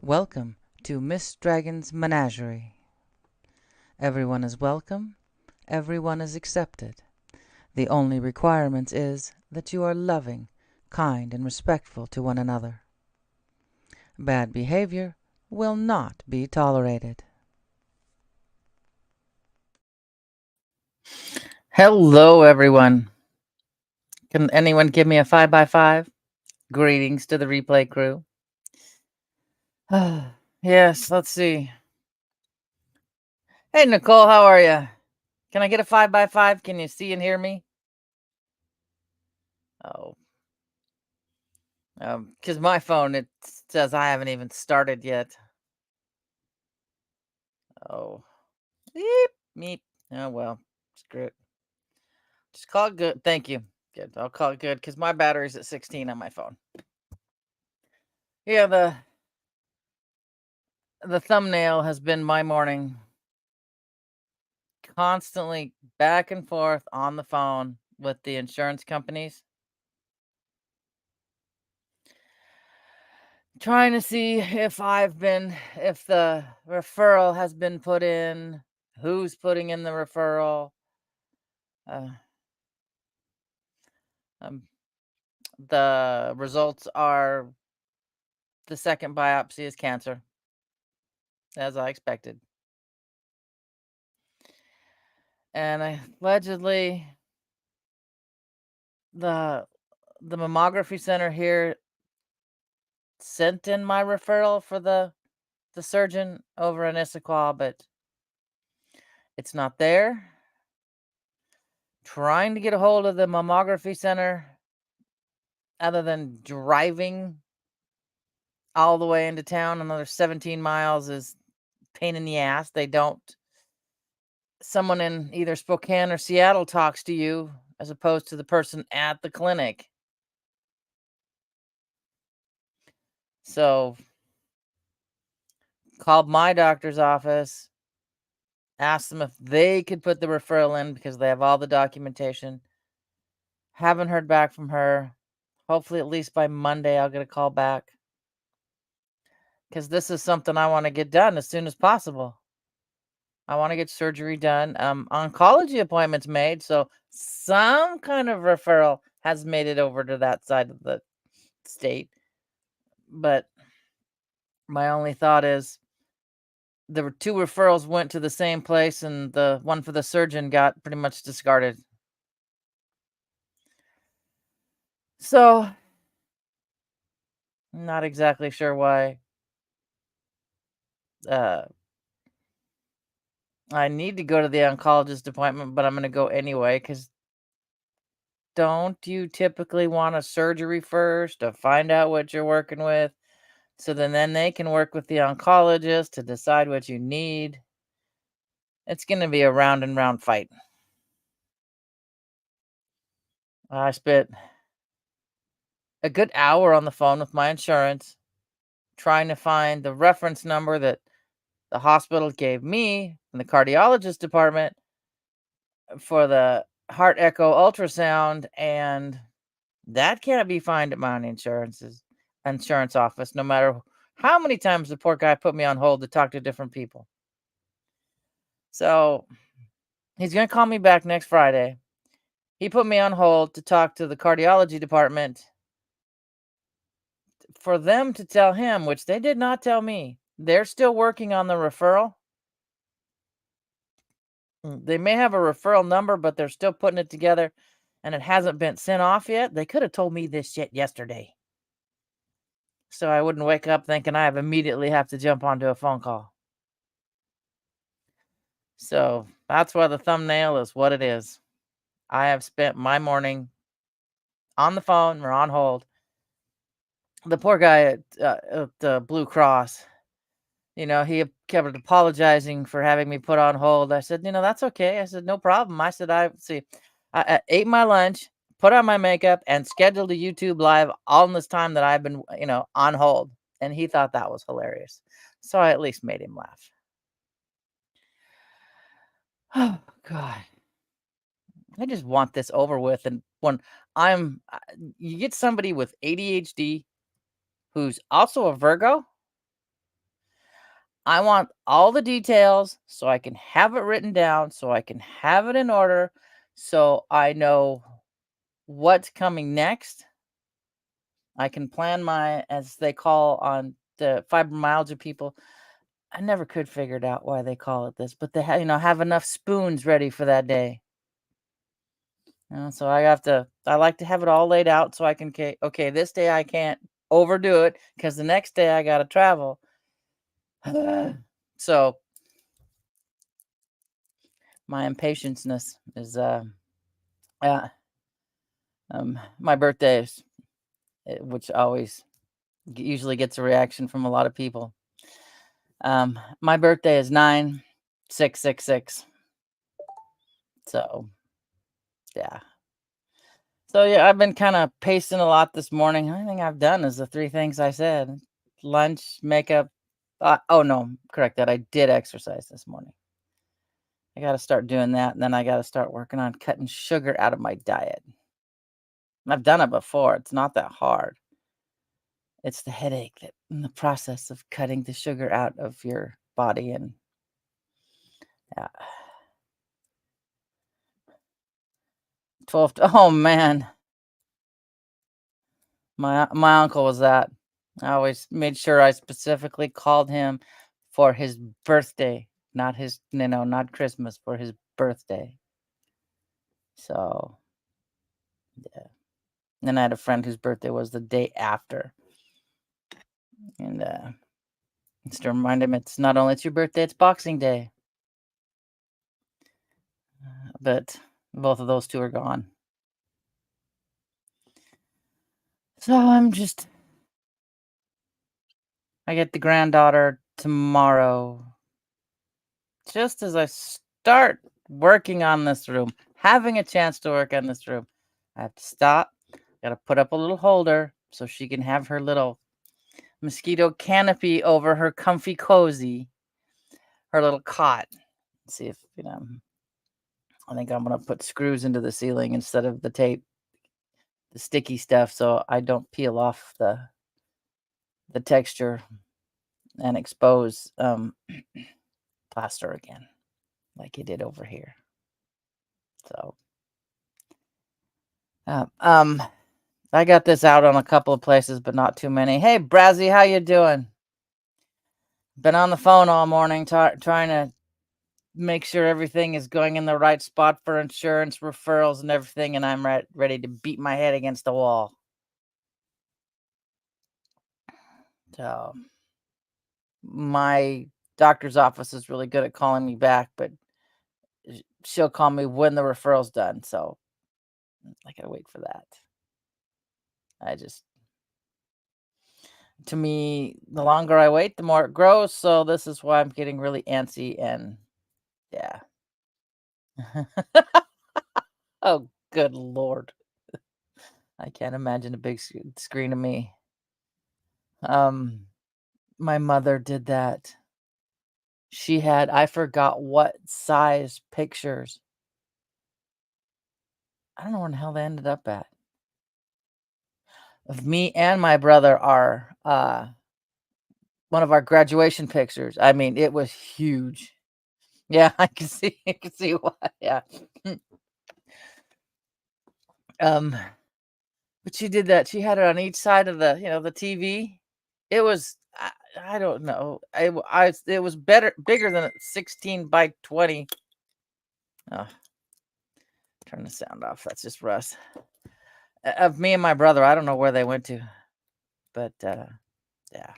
Welcome to Miss Dragon's Menagerie. Everyone is welcome, everyone is accepted. The only requirement is that you are loving, kind, and respectful to one another. Bad behavior will not be tolerated. Hello, everyone. Can anyone give me a 5x5? Greetings to the replay crew. Yes, let's see. Hey, Nicole, how are you? Can I get a 5x5? Can you see and hear me? Oh. Because my phone, it says I haven't even started yet. Oh. Beep, meep. Oh, well. Screw it. Just call it good. Thank you. Good. I'll call it good because my battery's at 16 on my phone. Yeah, the thumbnail has been my morning. Constantly back and forth on the phone with the insurance companies. Trying to see if the referral has been put in, who's putting in the referral. Uh, the results are the second biopsy is cancer, as I expected. And allegedly, the mammography center here sent in my referral for the surgeon over in Issaquah, but it's not there. Trying to get a hold of the mammography center, other than driving all the way into town, another 17 miles, is pain in the ass. They don't. Someone in either Spokane or Seattle talks to you as opposed to the person at the clinic. So, called my doctor's office, asked them if they could put the referral in because they have all the documentation. Haven't heard back from her. Hopefully, at least by Monday, I'll get a call back. Because this is something I want to get done as soon as possible. I want to get surgery done. Oncology appointments made, so some kind of referral has made it over to that side of the state. But my only thought is there were 2 referrals went to the same place, and the one for the surgeon got pretty much discarded. So, not exactly sure why. I need to go to the oncologist appointment, but I'm going to go anyway because don't you typically want a surgery first to find out what you're working with? So then they can work with the oncologist to decide what you need. It's going to be a round and round fight. I spent a good hour on the phone with my insurance trying to find the reference number that the hospital gave me in the cardiologist department for the heart echo ultrasound, and that can't be found at my insurance office, no matter how many times the poor guy put me on hold to talk to different people. So he's going to call me back next Friday. He put me on hold to talk to the cardiology department for them to tell him, which they did not tell me. They're still working on the referral. They may have a referral number, but they're still putting it together and it hasn't been sent off yet. They could have told me this shit yesterday, so I wouldn't wake up thinking I immediately have to jump onto a phone call. So that's why the thumbnail is what it is. I have spent my morning on the phone or on hold. The poor guy at the Blue Cross, he kept apologizing for having me put on hold. I said, that's okay. I said, no problem. I said, I ate my lunch, put on my makeup, and scheduled a YouTube live all in this time that I've been, on hold. And he thought that was hilarious. So I at least made him laugh. Oh, God. I just want this over with. And when you get somebody with ADHD who's also a Virgo, I want all the details so I can have it written down, so I can have it in order, so I know what's coming next. I can plan my, as they call on the fibromyalgia people. I never could figure it out why they call it this, but they have enough spoons ready for that day. So I like to have it all laid out so I can, okay, this day I can't overdo it because the next day I got to travel. So my impatienceness is, uh, my birthdays, which always usually gets a reaction from a lot of people. My birthday is 9/6/66. So yeah. So yeah, I've been kind of pacing a lot this morning. Only thing I've done is the three things I said: lunch, makeup. Oh no, correct that. I did exercise this morning. I got to start doing that, and then I got to start working on cutting sugar out of my diet. I've done it before. It's not that hard. It's the headache that in the process of cutting the sugar out of your body, and yeah, 12. Oh man, my uncle was that. I always made sure I specifically called him for his birthday, not his, not Christmas, for his birthday. So, yeah. Then I had a friend whose birthday was the day after. And just to remind him it's not only it's your birthday, it's Boxing Day. But both of those two are gone. So I get the granddaughter tomorrow. Just as I start working on this room, having a chance to work on this room, I have to stop. Got to put up a little holder so she can have her little mosquito canopy over her comfy cozy, her little cot. See if, I think I'm going to put screws into the ceiling instead of the tape, the sticky stuff, so I don't peel off the texture and expose plaster again like you did over here. So, I got this out on a couple of places, but not too many. Hey, Brazzy, how you doing? Been on the phone all morning trying to make sure everything is going in the right spot for insurance referrals and everything, and I'm ready to beat my head against the wall. So, my doctor's office is really good at calling me back, but she'll call me when the referral's done. So, I gotta wait for that. I just To me, the longer I wait, the more it grows. So this is why I'm getting really antsy and yeah. Oh, good Lord. I can't imagine a big screen of me. Um, my mother did that. She had, I forgot what size pictures. I don't know where the hell they ended up at. Of me and my brother are one of our graduation pictures. I mean, it was huge. Yeah, I can see why. Yeah. Um, but she did that. She had it on each side of the TV. It was I don't know. It was bigger than a 16 by 20. Oh, turn the sound off. That's just Russ. Of me and my brother, I don't know where they went to, but yeah.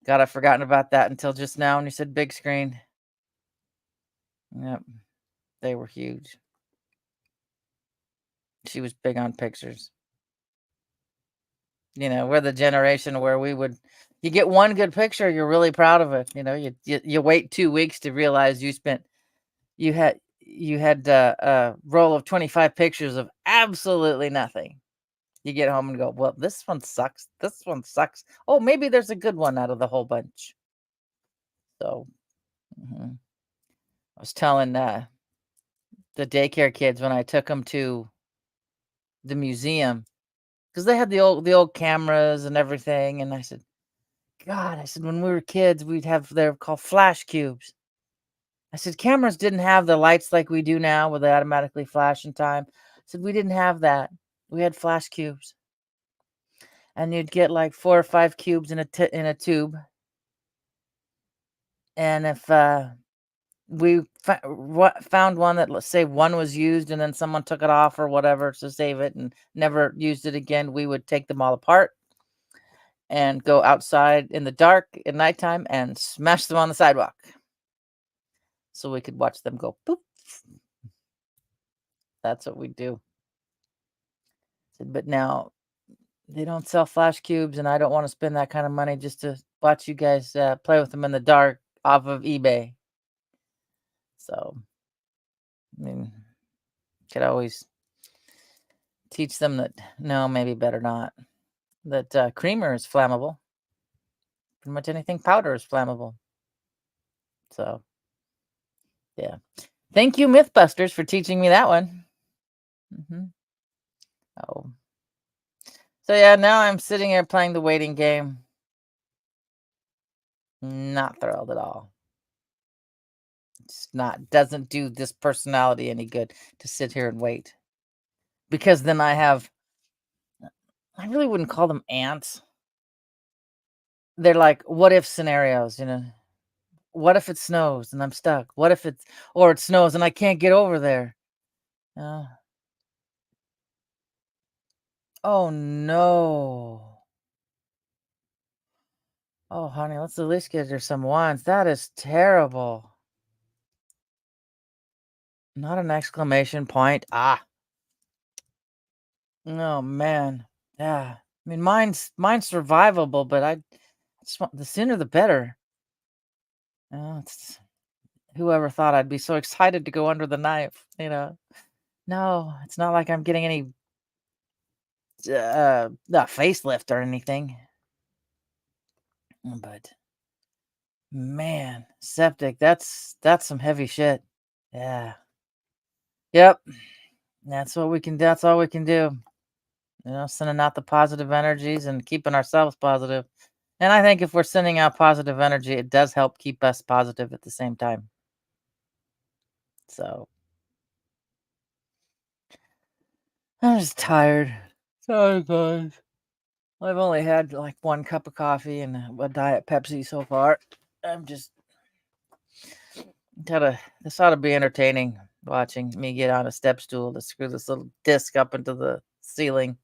God, I've forgotten about that until just now when you said big screen. Yep, they were huge. She was big on pictures. We're the generation where you get one good picture, you're really proud of it. You wait 2 weeks to realize you had a roll of 25 pictures of absolutely nothing. You get home and go, well, this one sucks. This one sucks. Oh, maybe there's a good one out of the whole bunch. So mhm. I was telling the daycare kids when I took them to the museum because they had the old cameras and everything, and I said, God, I said, when we were kids, they're called flash cubes. I said, cameras didn't have the lights like we do now where they automatically flash in time. I said, we didn't have that. We had flash cubes. And you'd get like 4 or 5 cubes in a tube. And if we found one that, let's say, one was used and then someone took it off or whatever to save it and never used it again, we would take them all apart and go outside in the dark at nighttime and smash them on the sidewalk so we could watch them go boop. That's what we do. But now they don't sell flash cubes, and I don't want to spend that kind of money just to watch you guys play with them in the dark off of eBay. So, I mean, could always teach them that no, maybe better not. That creamer is flammable. Pretty much anything powder is flammable. So, yeah. Thank you, Mythbusters, for teaching me that one. Oh. So, yeah, now I'm sitting here playing the waiting game. Not thrilled at all. It's not, doesn't do this personality any good to sit here and wait. Because then I really wouldn't call them ants. They're like what if scenarios, What if it snows and I'm stuck? What if it snows and I can't get over there? Uh, oh no. Oh honey, let's at least get her some wands. That is terrible. Not an exclamation point. Ah. Oh man. Yeah. I mean mine's survivable, but I just want the sooner the better. It's whoever thought I'd be so excited to go under the knife. No, it's not like I'm getting any facelift or anything. But man, septic, that's some heavy shit. Yeah. Yep. That's all we can do. Sending out the positive energies and keeping ourselves positive. And I think if we're sending out positive energy, it does help keep us positive at the same time. So I'm just tired. Sorry, guys. I've only had like 1 cup of coffee and a Diet Pepsi so far. I'm just this ought to be entertaining watching me get on a step stool to screw this little disc up into the ceiling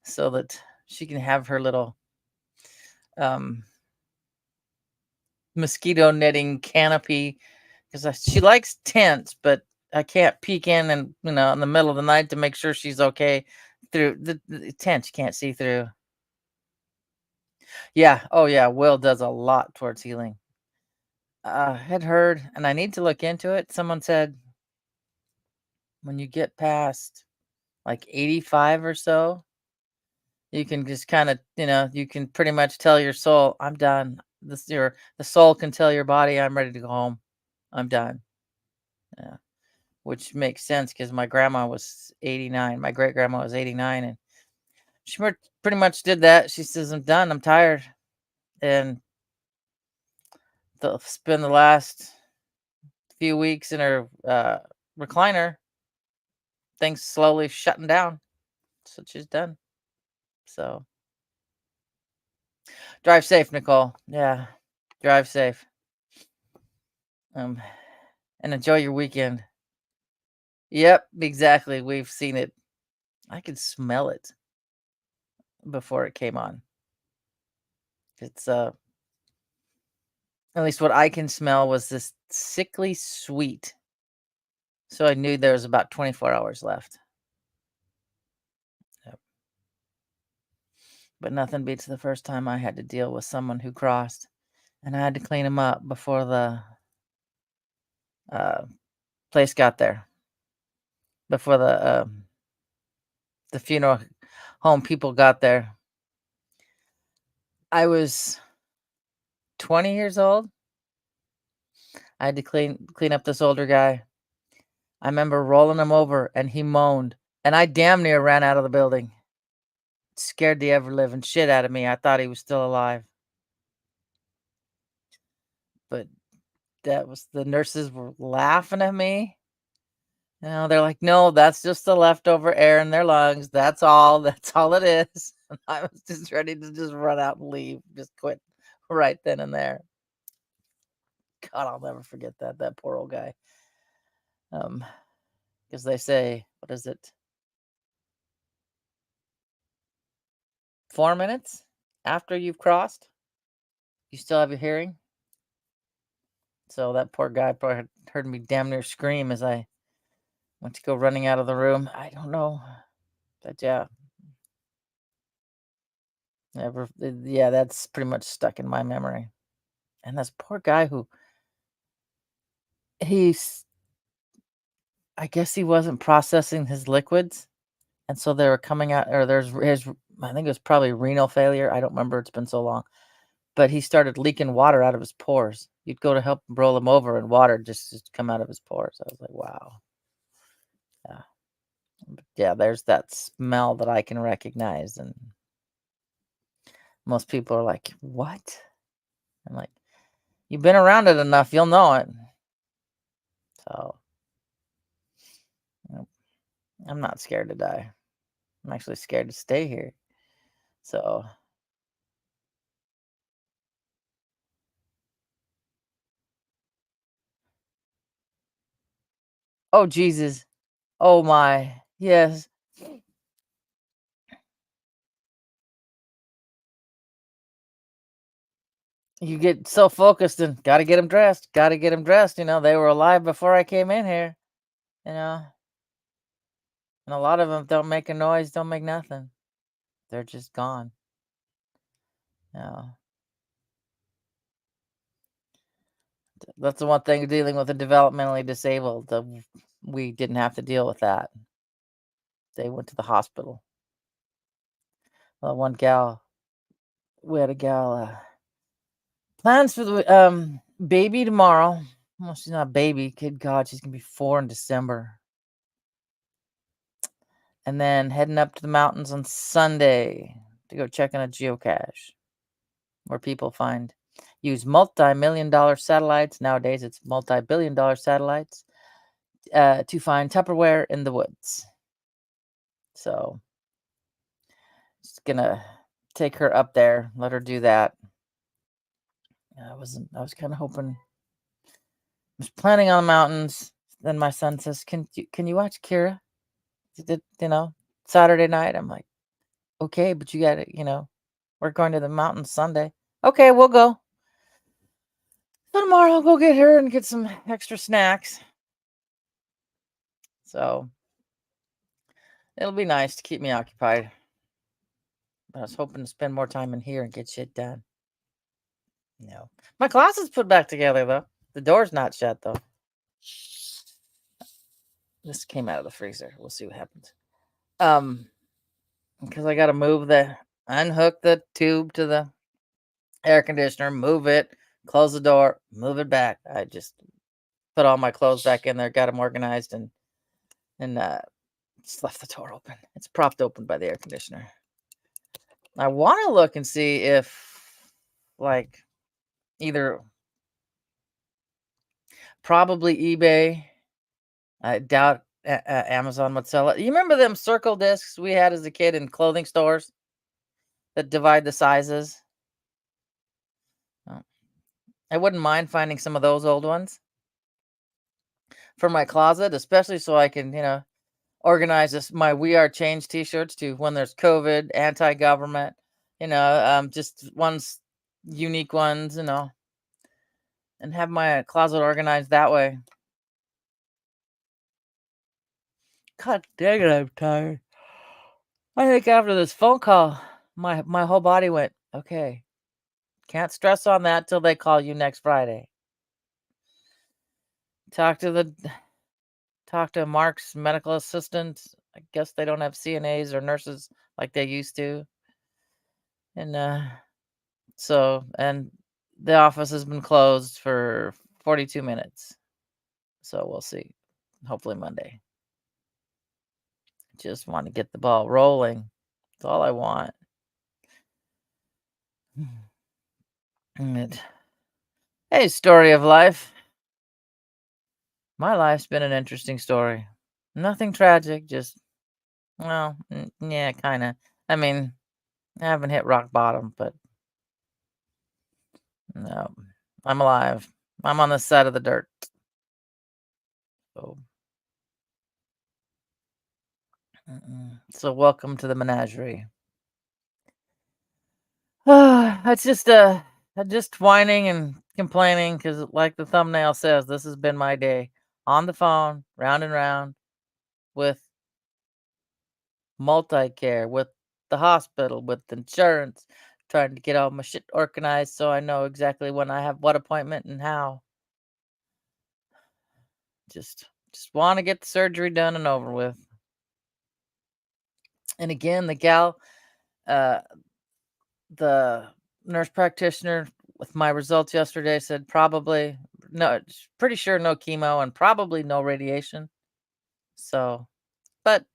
so that she can have her little um, mosquito netting canopy because she likes tents, but I can't peek in and in the middle of the night to make sure she's okay through the tent. You can't see through. Yeah. Oh yeah. Will does a lot towards healing. Had heard, and I need to look into it. Someone said when you get past like 85 or so, you can just kind of, you can pretty much tell your soul, I'm done. The soul can tell your body, I'm ready to go home. I'm done. Yeah. Which makes sense because my grandma was 89. My great grandma was 89, and she pretty much did that. She says, I'm done. I'm tired. And spend the last few weeks in her recliner, things slowly shutting down. So she's done. So drive safe, Nicole. Yeah. Drive safe. And enjoy your weekend. Yep, exactly. We've seen it. I could smell it before it came on. It's at least what I can smell was this sickly sweet. So I knew there was about 24 hours left. Yep. But nothing beats the first time I had to deal with someone who crossed, and I had to clean him up before the place got there. Before the funeral home people got there. I was 20 years old. I had to clean up this older guy. I remember rolling him over and he moaned, and I damn near ran out of the building. Scared the ever living shit out of me. I thought he was still alive, but that was the nurses were laughing at me. They're like, "No, that's just the leftover air in their lungs. That's all. That's all it is." And I was just ready to just run out and leave, just quit right then and there. God, I'll never forget that poor old guy. Um, because they say, what is it? 4 minutes after you've crossed, you still have your hearing. So that poor guy probably heard me damn near scream as I went to go running out of the room. I don't know, but yeah, yeah, that's pretty much stuck in my memory. And this poor guy who he's, I guess he wasn't processing his liquids, and so they were coming out, or there's his, I think it was probably renal failure. I don't remember. It's been so long. But he started leaking water out of his pores. You'd go to help roll him over, and water just come out of his pores. I was like, wow. Yeah. But yeah, there's that smell that I can recognize. And most people are like, what? I'm like, you've been around it enough, you'll know it. So you I'm not scared to die. I'm actually scared to stay here. So, oh, Jesus. Oh, my. Yes. You get so focused and got to get them dressed. Got to get them dressed. They were alive before I came in here, you know. And a lot of them don't make a noise, don't make nothing. They're just gone. Yeah. That's the one thing dealing with the developmentally disabled. We didn't have to deal with that. They went to the hospital. Well, one gal, we had a gal, plans for the baby tomorrow. Well, she's not a baby. Good God, she's gonna be 4 in December. And then heading up to the mountains on Sunday to go check on a geocache where people use multi-million dollar satellites. Nowadays, it's multi-billion dollar satellites to find Tupperware in the woods. So, just gonna take her up there, let her do that. I was kind of hoping, I was planning on the mountains. Then my son says, "Can you watch Kira? Saturday night?" I'm like, "Okay, but you got to, we're going to the mountains Sunday." "Okay, we'll go." So tomorrow I'll go get her and get some extra snacks. So it'll be nice to keep me occupied. But I was hoping to spend more time in here and get shit done. My closet's put back together though. The door's not shut though. This came out of the freezer. We'll see what happens. Because I got to unhook the tube to the air conditioner, move it, close the door, move it back. I just put all my clothes back in there, got them organized, and just left the door open. It's propped open by the air conditioner. I want to look and see if, like, either probably eBay. I doubt Amazon would sell it. You remember them circle discs we had as a kid in clothing stores that divide the sizes? Oh, I wouldn't mind finding some of those old ones for my closet, especially so I can, organize my "We Are Change" t-shirts to when there's COVID, anti-government, just ones, unique ones, and have my closet organized that way. God dang it, I'm tired. I think after this phone call, my whole body went, okay, can't stress on that till they call you next Friday. Talk to the Talk to Mark's medical assistant. I guess they don't have CNAs or nurses like they used to. And and the office has been closed for 42 minutes. So we'll see. Hopefully Monday. Just want to get the ball rolling. That's all I want. And, hey, story of life. My life's been an interesting story. Nothing tragic, just, well, yeah, kind of. I mean, I haven't hit rock bottom, but no, I'm alive. I'm on the side of the dirt. So, so welcome to the menagerie. It's just whining and complaining because, like the thumbnail says, this has been my day on the phone, round and round with multi-care, with the hospital, with insurance, trying to get all my shit organized so I know exactly when I have what appointment and how. Just want to get the surgery done and over with. And again, the gal, uh, the nurse practitioner with my results yesterday said probably no, pretty sure no chemo and probably no radiation. So, but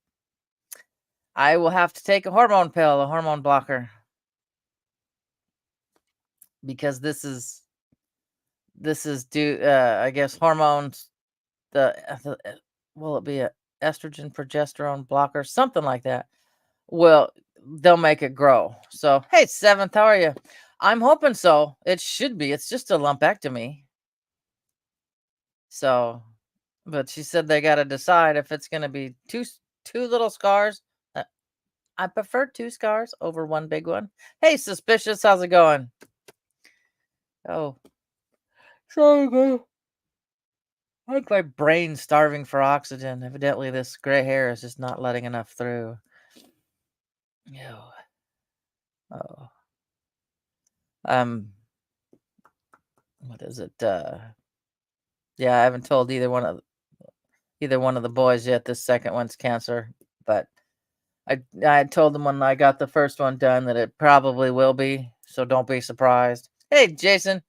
I will have to take a hormone pill, a hormone blocker, because this is due. I guess hormones. Will it be a estrogen progesterone blocker, something like that? Well, they'll make it grow. So, hey, seventh, how are you? I'm hoping so. It should be. It's just a lumpectomy. So, but she said they got to decide if it's going to be two little scars. I prefer two scars over one big one. Hey, suspicious, how's it going? Oh, sorry, man. I think my brain's starving for oxygen. Evidently, this gray hair is just not letting enough through. Ew. Oh, um, what is it? Yeah, I haven't told either one of the boys yet. This second one's cancer, but I told them when I got the first one done that it probably will be. So don't be surprised. Hey, Jason,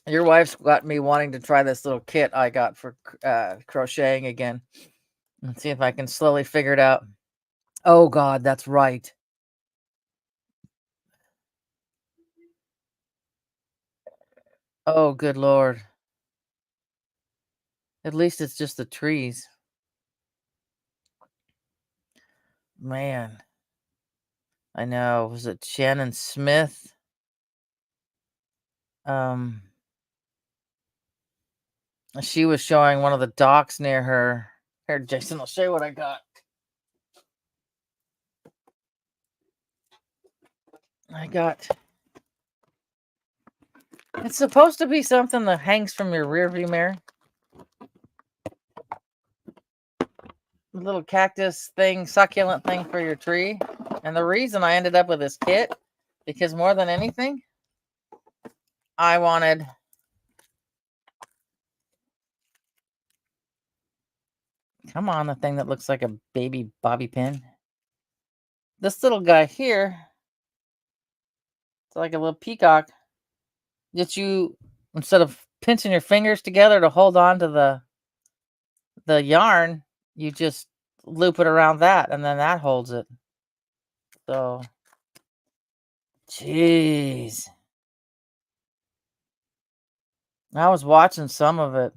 your wife's got me wanting to try this little kit I got for crocheting again and see if I can slowly figure it out. Oh God, that's right. Oh, good Lord. At least it's just the trees. Man, I know. Was it Shannon Smith? Um, she was showing one of the docks near her. Here, Jason, I'll show you what I got. I got. It's supposed to be something that hangs from your rearview mirror. A little cactus thing, succulent thing for your tree. And the reason I ended up with this kit, because more than anything, I wanted. Come on, the thing that looks like a baby bobby pin. This little guy here, it's like a little peacock that you, instead of pinching your fingers together to hold on to the yarn, you just loop it around that and then that holds it. So, jeez. I was watching some of it.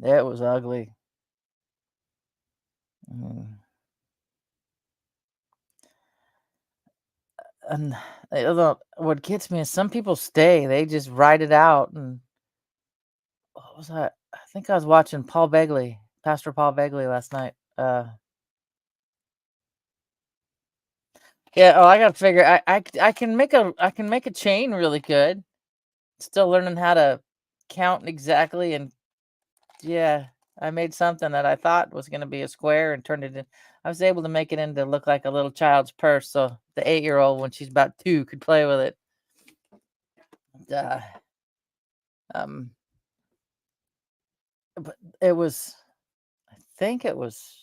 It was ugly. Mm. And what gets me is some people stay. They just ride it out. And what was that? I think I was watching Paul Begley, Pastor Paul Begley last night. Yeah. Oh, I gotta figure. I can make a chain really good. Still learning how to count exactly. And yeah, I made something that I thought was gonna be a square and turned it in. I was able to make it into look like a little child's purse, so the 8-year-old, when she's about 2, could play with it. Uh, um, but it was, I think it was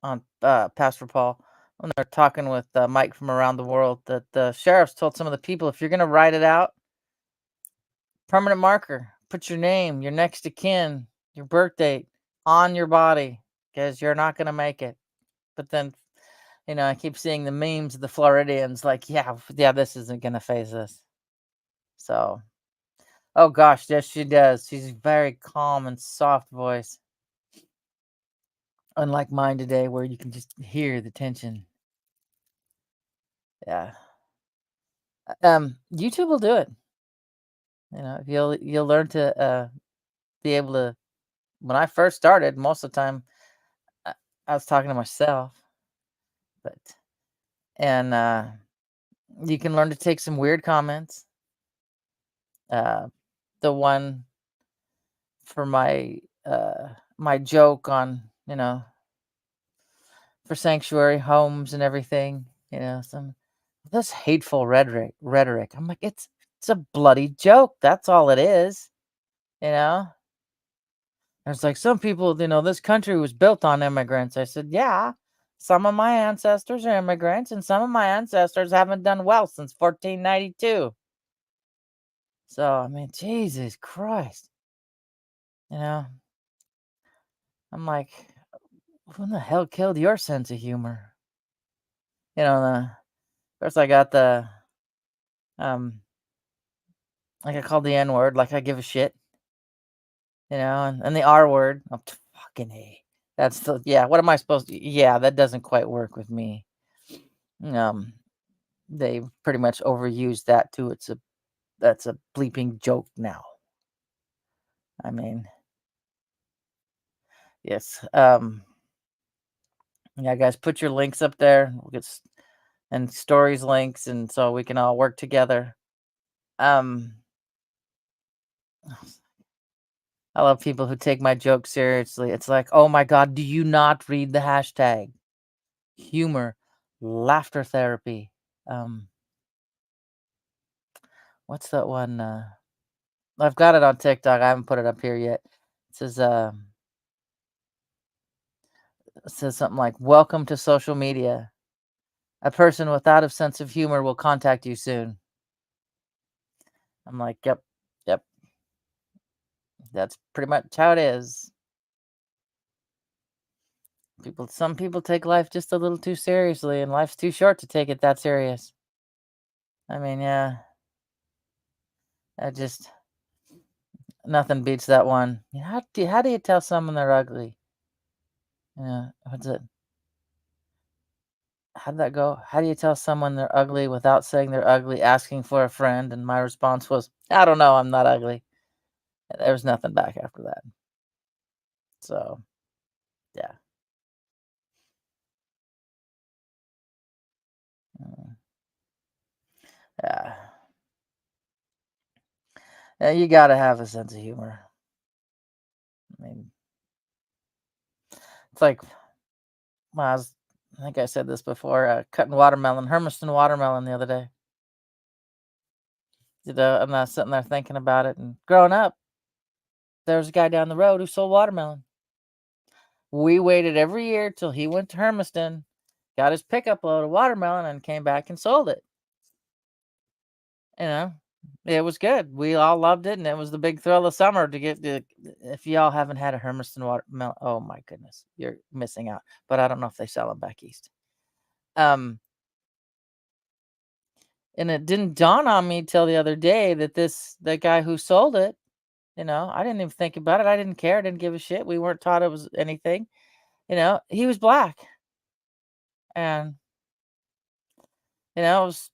on Pastor Paul when they're talking with Mike from around the world that the sheriffs told some of the people, if you're gonna write it out, permanent marker, put your name, your next of kin, your birth date, on your body because you're not gonna make it. But then, I keep seeing the memes of the Floridians like, yeah, this isn't gonna phase us. So, oh gosh, yes, she does. She's very calm and soft voice, unlike mine today, where you can just hear the tension. Yeah. YouTube will do it. You'll learn to be able to. When I first started, most of the time I, I was talking to myself, but and you can learn to take some weird comments. Uh, the one for my joke on for sanctuary homes and everything. Some this hateful rhetoric. I'm like, it's a bloody joke. That's all it is. You know. It's like some people, this country was built on immigrants. I said, yeah, some of my ancestors are immigrants, and some of my ancestors haven't done well since 1492. So, I mean, Jesus Christ. You know, I'm like, who the hell killed your sense of humor? First I got um, like I called the N word, like I give a shit, and the R word. Oh, fucking A. That's yeah. What am I supposed to? Yeah, that doesn't quite work with me. Um, they pretty much overused that too. That's a bleeping joke now. I mean, yes. Yeah, guys, put your links up there. We'll get and stories links, and so we can all work together. Um, I love people who take my joke seriously. It's like, oh my god, do you not read the hashtag humor, laughter therapy? Um, what's that one? I've got it on TikTok. I haven't put it up here yet. It says, something like, "Welcome to social media. A person without a sense of humor will contact you soon." I'm like, "Yep, yep, that's pretty much how it is." Some people take life just a little too seriously, and life's too short to take it that serious. I mean, yeah, I just nothing beats that one. How do you tell someone they're ugly? What's it? How'd that go? How do you tell someone they're ugly without saying they're ugly, asking for a friend? And my response was, I don't know, I'm not ugly. There was nothing back after that. So, yeah. Mm, yeah. Yeah, you gotta have a sense of humor. I mean, it's like when I think I said this before, cutting watermelon, Hermiston watermelon the other day. I'm not sitting there thinking about it. And growing up, there was a guy down the road who sold watermelon. We waited every year till he went to Hermiston, got his pickup load of watermelon, and came back and sold it. You know, it was good. We all loved it, and it was the big thrill of summer to get the. If y'all haven't had a Hermiston watermelon, oh my goodness, you're missing out. But I don't know if they sell them back east. Um, and it didn't dawn on me till the other day that the guy who sold it, I didn't even think about it. I didn't care. I didn't give a shit. We weren't taught it was anything. He was black, and it was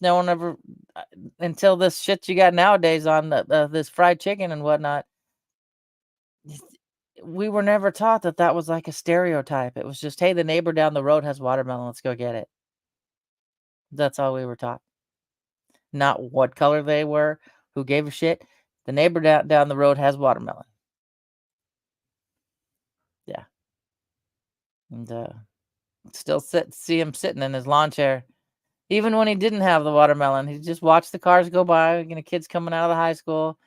no one ever uh, until this shit you got nowadays on this fried chicken and whatnot. We were never taught that that was like a stereotype. It was just, hey, the neighbor down the road has watermelon. Let's go get it. That's all we were taught. Not what color they were, who gave a shit. The neighbor down the road has watermelon. Yeah, and still see him sitting in his lawn chair, even when he didn't have the watermelon. He just watched the cars go by. Kids coming out of the high school.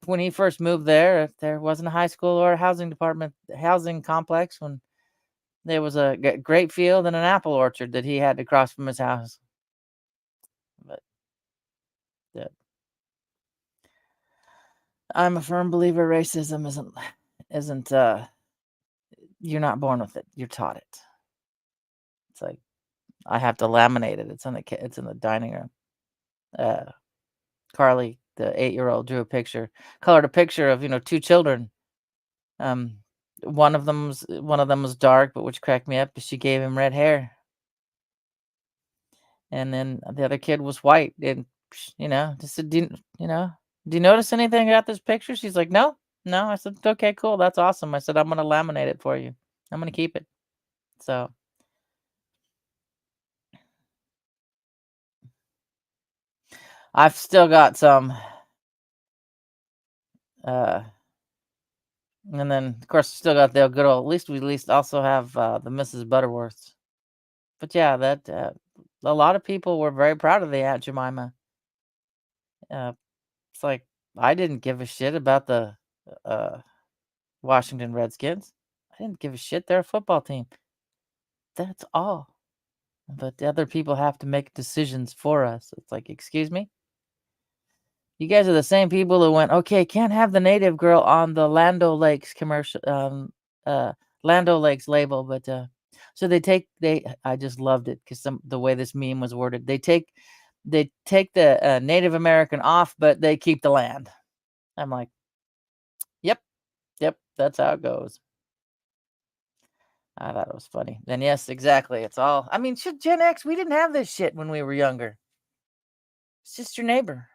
When he first moved there wasn't a high school or a housing complex. When there was a grape field and an apple orchard that he had to cross from his house. But yeah, I'm a firm believer racism isn't isn't you're not born with it. You're taught it. It's like I have to laminate it. It's in the dining room. Uh, Carly, the 8-year-old, drew a picture, colored a picture of, two children. Um, one of them was dark, but which cracked me up, she gave him red hair, and then the other kid was white, and, just said, "Do you notice anything about this picture?" She's like, "No, no." I said, "Okay, cool, that's awesome." I said, "I'm gonna laminate it for you. I'm gonna keep it." So, I've still got some, uh, and then, of course, still got the good old at least also have, the Mrs. Butterworths. But yeah, a lot of people were very proud of the Aunt Jemima. Uh, it's like, I didn't give a shit about the, uh, Washington Redskins. I didn't give a shit, they're a football team. That's all. But the other people have to make decisions for us. It's like, "Excuse me? You guys are the same people who went, 'Okay, can't have the native girl on the Land O'Lakes label,' but, so I just loved it because the way this meme was worded. They take the, Native American off, but they keep the land." I'm like, "Yep, yep, that's how it goes." I thought it was funny. And yes, exactly, it's all I mean, shit, Gen X, we didn't have this shit when we were younger. It's just your neighbor.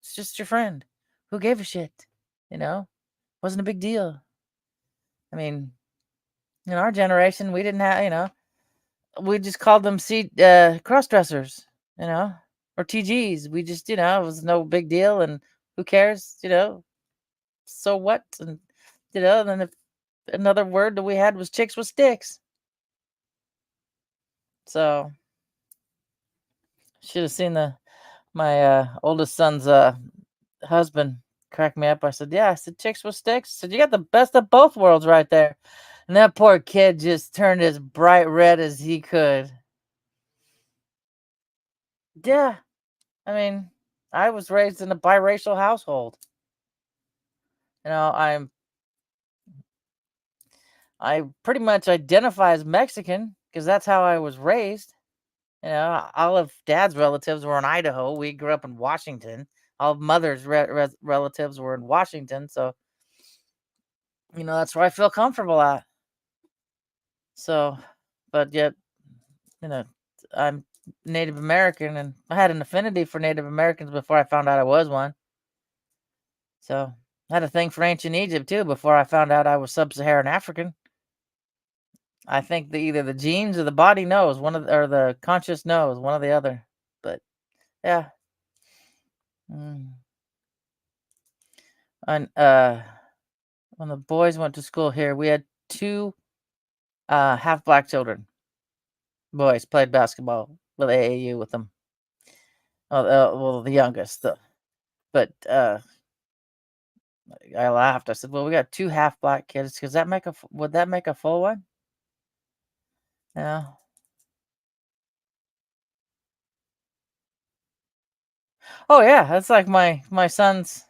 It's just your friend. Who gave a shit? You know? Wasn't a big deal. I mean, in our generation, we didn't have, we just called them cross dressers, or TGs. We just, it was no big deal. And who cares? So what? And, then if another word that we had was chicks with sticks. So should have seen my oldest son's husband cracked me up. I said, "Yeah." I said, "Chicks with sticks." I said, "You got the best of both worlds right there." And that poor kid just turned as bright red as he could. Yeah, I mean, I was raised in a biracial household. You know, I'm I pretty much identify as Mexican because that's how I was raised. All of dad's relatives were in Idaho. We grew up in Washington. All of mother's relatives were in Washington. So, that's where I feel comfortable at. So, but yet, you know, I'm Native American and I had an affinity for Native Americans before I found out I was one. So, I had a thing for ancient Egypt too before I found out I was sub-Saharan African. I think either the genes or the body knows, or the conscious knows, one or the other. But yeah. Mm. And when the boys went to school here, we had two half black children. Boys played basketball with AAU with them. Well, the youngest. But I laughed. I said, "Well, we got two half black kids. Does that would that make a full one?" Yeah. Oh yeah, that's like my son's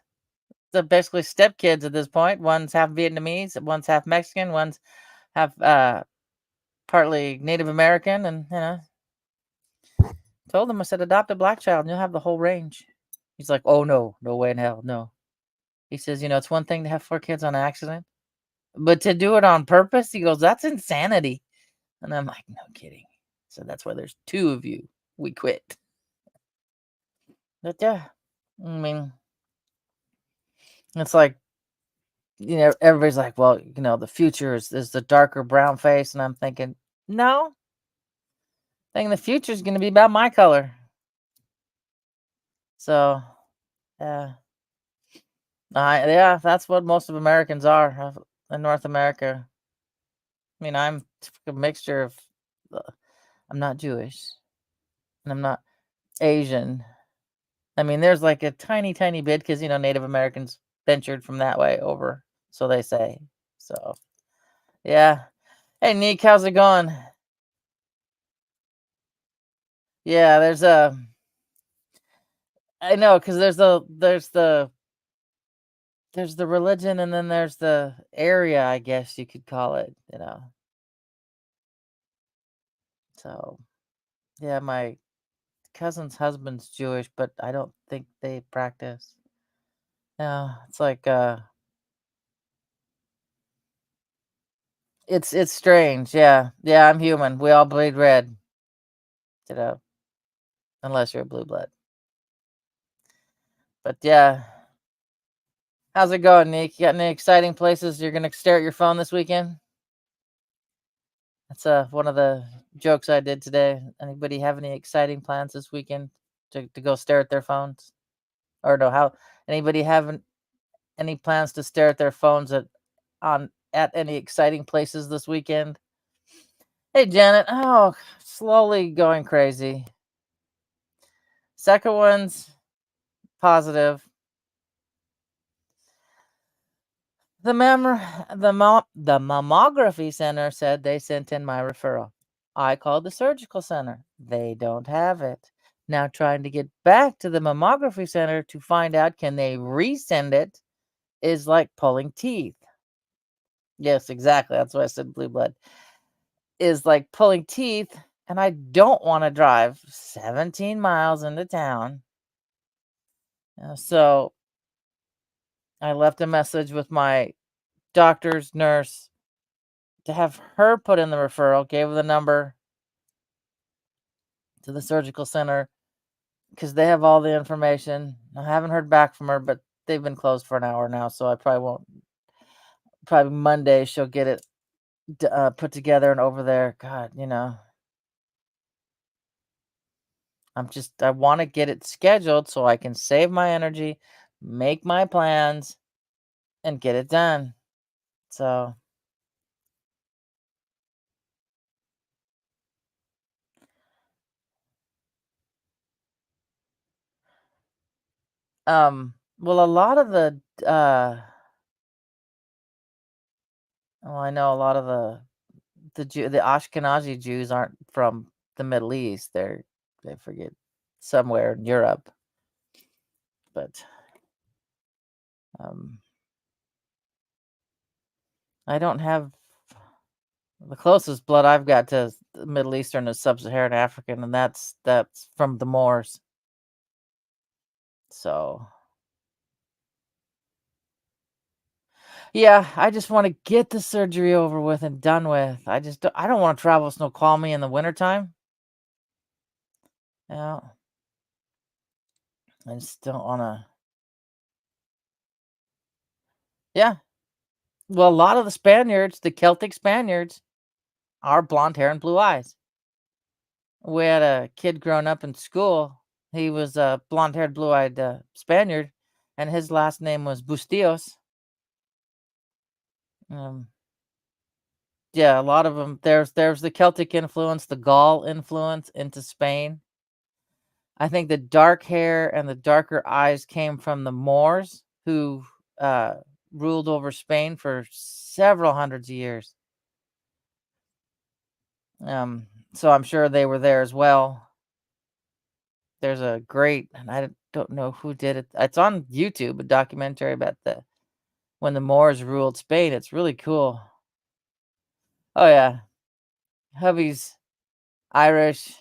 the basically stepkids at this point. One's half Vietnamese, one's half Mexican, one's half partly Native American, and told him, I said, "Adopt a black child and you'll have the whole range." He's like, "Oh no, no way in hell, no." He says, "It's one thing to have four kids on accident, but to do it on purpose," he goes, "that's insanity." And I'm like, "No kidding." So that's why there's two of you. We quit. But yeah, I mean, it's like, everybody's like, "Well, the future is the darker brown face," and I'm thinking, no, I think the future is going to be about my color. So, yeah, yeah, that's what most of Americans are in North America. I mean, I'm a mixture of. uh, I'm not Jewish, and I'm not Asian. I mean, there's like a tiny, tiny bit because Native Americans ventured from that way over, so they say. So, yeah. Hey, Nick, how's it going? Yeah, I know, because there's the there's the religion and then there's the area, I guess you could call it, you know. So, yeah, my cousin's husband's Jewish, but I don't think they practice. Yeah, it's like it's strange. Yeah. Yeah, I'm human. We all bleed red, you know, unless you're a blue blood. But yeah, how's it going, Nick? You got any exciting places you're gonna stare at your phone this weekend? That's one of the jokes I did today. Anybody have any exciting plans this weekend to go stare at their phones? Or no, how anybody have any plans to stare at their phones at any exciting places this weekend? Hey Janet, oh, slowly going crazy. Second one's positive. The mammography center said they sent in my referral. I called the surgical center. They don't have it. Now trying to get back to the mammography center to find out can they resend it is like pulling teeth. Yes, exactly. That's why I said blue blood. Is like pulling teeth, and I don't want to drive 17 miles into town. So I left a message with my doctor's nurse to have her put in the referral, gave her the number to the surgical center because they have all the information. I haven't heard back from her, but they've been closed for an hour now, so I probably won't. Probably Monday she'll get it put together and over there. God, I want to get it scheduled so I can save my energy, make my plans, and get it done. So, well, a lot of I know a lot of the Ashkenazi Jews aren't from the Middle East. They forget somewhere in Europe, but um, I don't have the closest blood I've got to the Middle Eastern is Sub-Saharan African, and that's from the Moors. So yeah, I just want to get the surgery over with and done with. I don't want to travel with Snoqualmie in the wintertime. Yeah, I just don't want to. Yeah, well, a lot of the Spaniards, the Celtic Spaniards, are blonde hair and blue eyes. We had a kid growing up in school. He was a blonde-haired, blue-eyed Spaniard, and his last name was Bustillos. Um, yeah, a lot of them. There's the Celtic influence, the Gaul influence into Spain. I think the dark hair and the darker eyes came from the Moors, who uh, ruled over Spain for several hundreds of years. So I'm sure they were there as well. There's a great, and I don't know who did it. It's on YouTube, a documentary about the when the Moors ruled Spain. It's really cool. Oh yeah, hubby's Irish,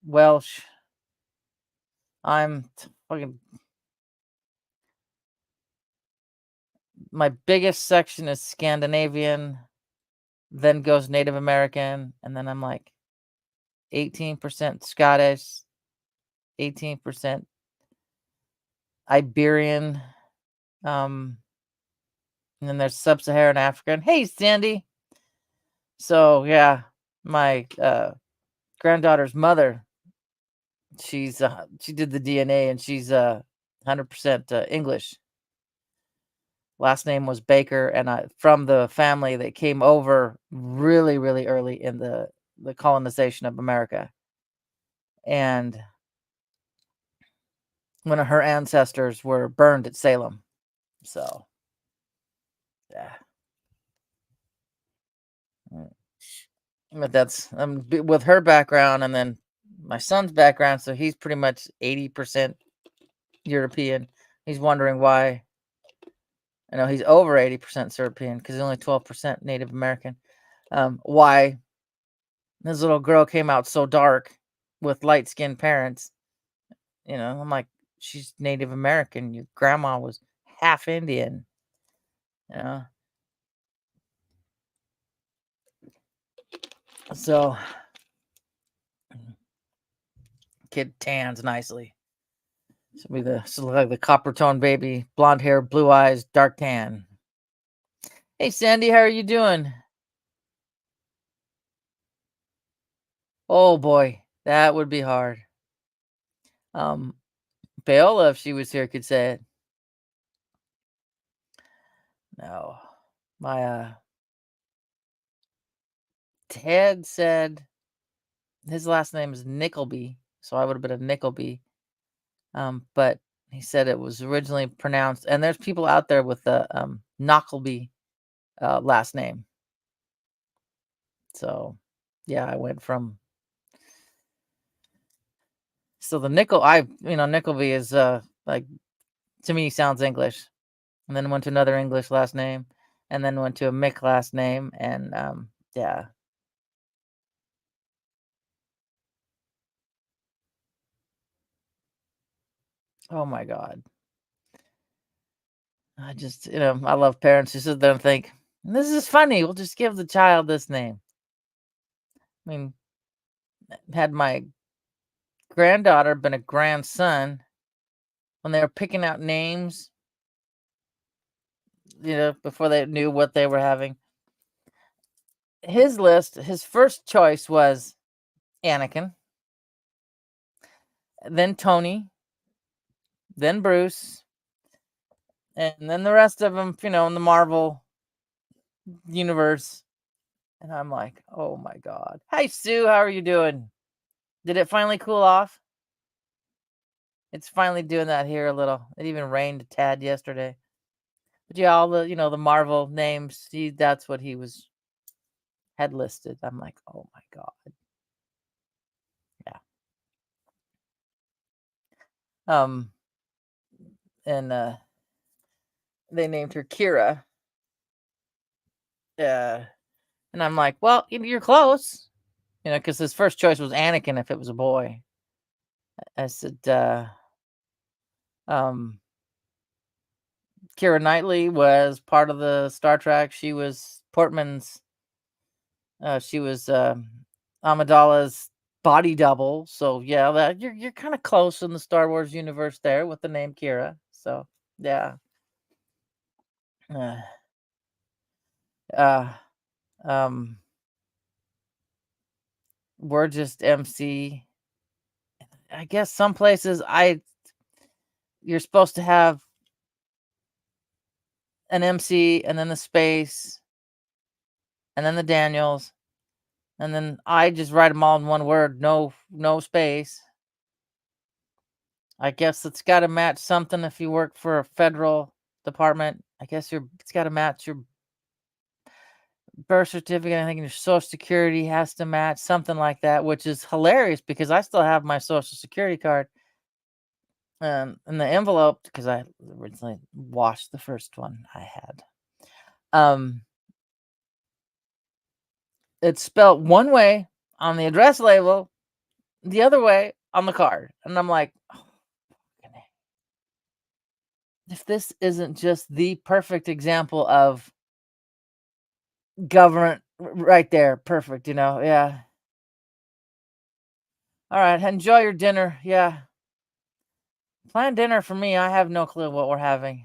Welsh. Fucking. My biggest section is Scandinavian, then goes Native American, and then I'm like 18% Scottish, 18% Iberian, and then there's Sub-Saharan African. Hey, Sandy. So yeah, my granddaughter's mother, she did the DNA and she's 100% English. Last name was Baker, and from the family that came over really, really early in the colonization of America. And one of her ancestors were burned at Salem. So, yeah. But that's with her background and then my son's background, so he's pretty much 80% European. He's wondering why I know he's over 80% Serbian because he's only 12% Native American. Why his little girl came out so dark with light skinned parents? I'm like, she's Native American. Your grandma was half Indian. You know, so kid tans nicely. She'll look like the copper tone baby, blonde hair, blue eyes, dark tan. Hey Sandy, how are you doing? Oh boy, that would be hard. Um, Paola, if she was here, could say it. No, my Ted said his last name is Nickleby, so I would have been a Nickleby. But he said it was originally pronounced, and there's people out there with the Knockleby last name. So yeah, I went from the Nickleby is like, to me, sounds English, and then went to another English last name, and then went to a Mick last name, and yeah. Oh my God. I just, I love parents who sit there and think, this is funny. We'll just give the child this name. I mean, had my granddaughter been a grandson, when they were picking out names, before they knew what they were having, his first choice was Anakin, then Tony, then Bruce, and then the rest of them, in the Marvel universe. And I'm like, oh my God. Hi, Sue. How are you doing? Did it finally cool off? It's finally doing that here a little. It even rained a tad yesterday. But yeah, all the Marvel names, that's what he had listed. I'm like, oh my God. Yeah. And they named her Kira. Yeah. And I'm like, well, you're close. Because his first choice was Anakin if it was a boy. I said, um, Kira Knightley was part of the Star Trek. She was Portman's. She was Amidala's body double. So yeah, you're kind of close in the Star Wars universe there with the name Kira. So yeah. Uh, uh, um, we're just MC. I guess some places you're supposed to have an MC and then the space and then the Daniels, and then I just write them all in one word, no space. I guess it's got to match something if you work for a federal department. I guess it's got to match your birth certificate. I think your social security has to match something like that, which is hilarious because I still have my social security card in the envelope because I originally washed the first one I had. It's spelled one way on the address label, the other way on the card. And I'm like, oh, if this isn't just the perfect example of government right there, perfect, yeah. All right, enjoy your dinner. Yeah. Plan dinner for me. I have no clue what we're having.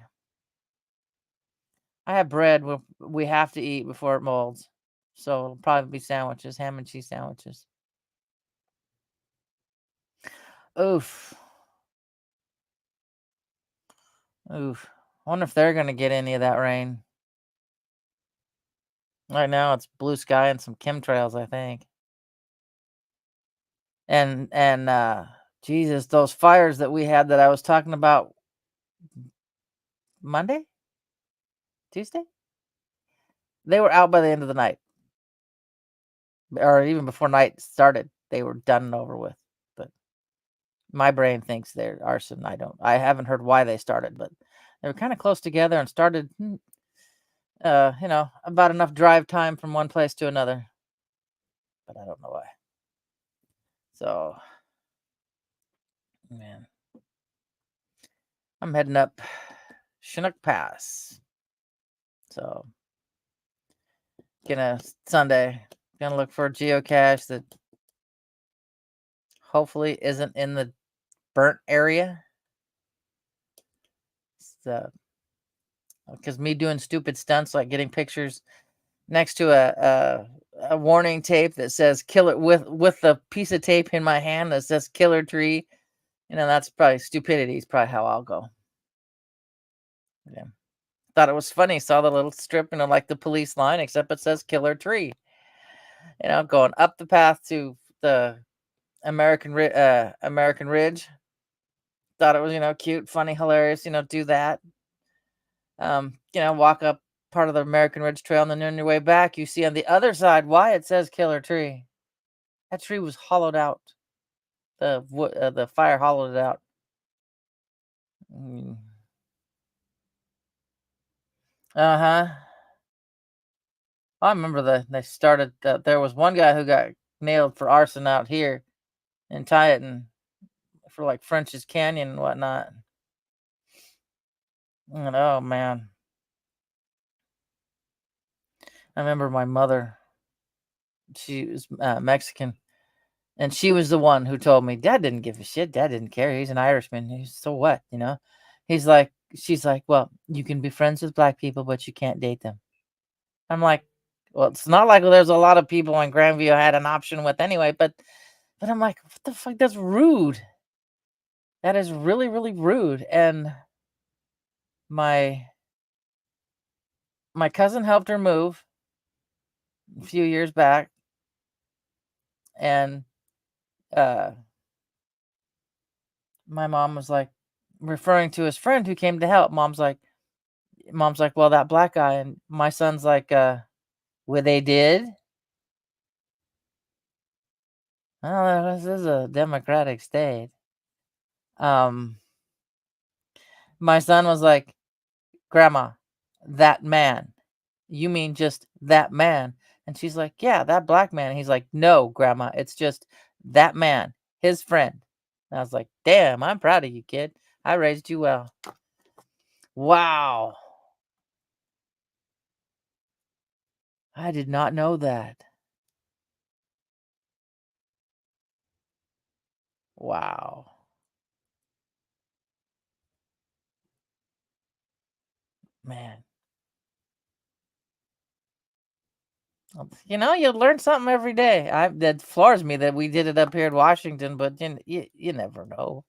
I have bread we have to eat before it molds. So it'll probably be sandwiches, ham and cheese sandwiches. Oof. Oof. I wonder if they're going to get any of that rain. Right now it's blue sky and some chemtrails, I think. And Jesus, those fires that we had that I was talking about Monday? Tuesday? They were out by the end of the night. Or even before night started, they were done and over with. But my brain thinks they're arson. I haven't heard why they started, but They were kind of close together and started, about enough drive time from one place to another, but I don't know why. So, man, I'm heading up Chinook Pass. So, gonna Sunday, gonna look for a geocache that hopefully isn't in the burnt area. So, because me doing stupid stunts like getting pictures next to a warning tape that says "killer" with the piece of tape in my hand that says "killer tree." That's probably stupidity. Is probably how I'll go. Yeah. Thought it was funny. Saw the little strip, like the police line, except it says "killer tree." Going up the path to the American Ridge. Thought it was cute, funny, hilarious. Do that. Walk up part of the American Ridge Trail, and then on your way back, you see on the other side why it says "killer tree." That tree was hollowed out. The fire hollowed it out. Mm. Uh-huh. I remember they started there was one guy who got nailed for arson out here in Tieton for like French's Canyon and whatnot. And oh man, I remember my mother. She was Mexican, and she was the one who told me, "Dad didn't give a shit. Dad didn't care. He's an Irishman. So what? She's like, well, you can be friends with black people, but you can't date them." I'm like, well, it's not like there's a lot of people in Grandview I had an option with anyway, but I'm like, what the fuck? That's rude. That is really, really rude. And my my cousin helped her move a few years back, and uh my mom was like referring to his friend who came to help. Mom's like, well, that black guy, and my son's like, well, they did. Oh, this is a democratic state. Um, my son was like, Grandma, that man. You mean just that man? And she's like, yeah, that black man. And he's like, no, Grandma, it's just that man, his friend. And I was like, damn, I'm proud of you, kid. I raised you well. Wow. I did not know that. Wow. Man. You learn something every day. That floors me that we did it up here in Washington, but you never know.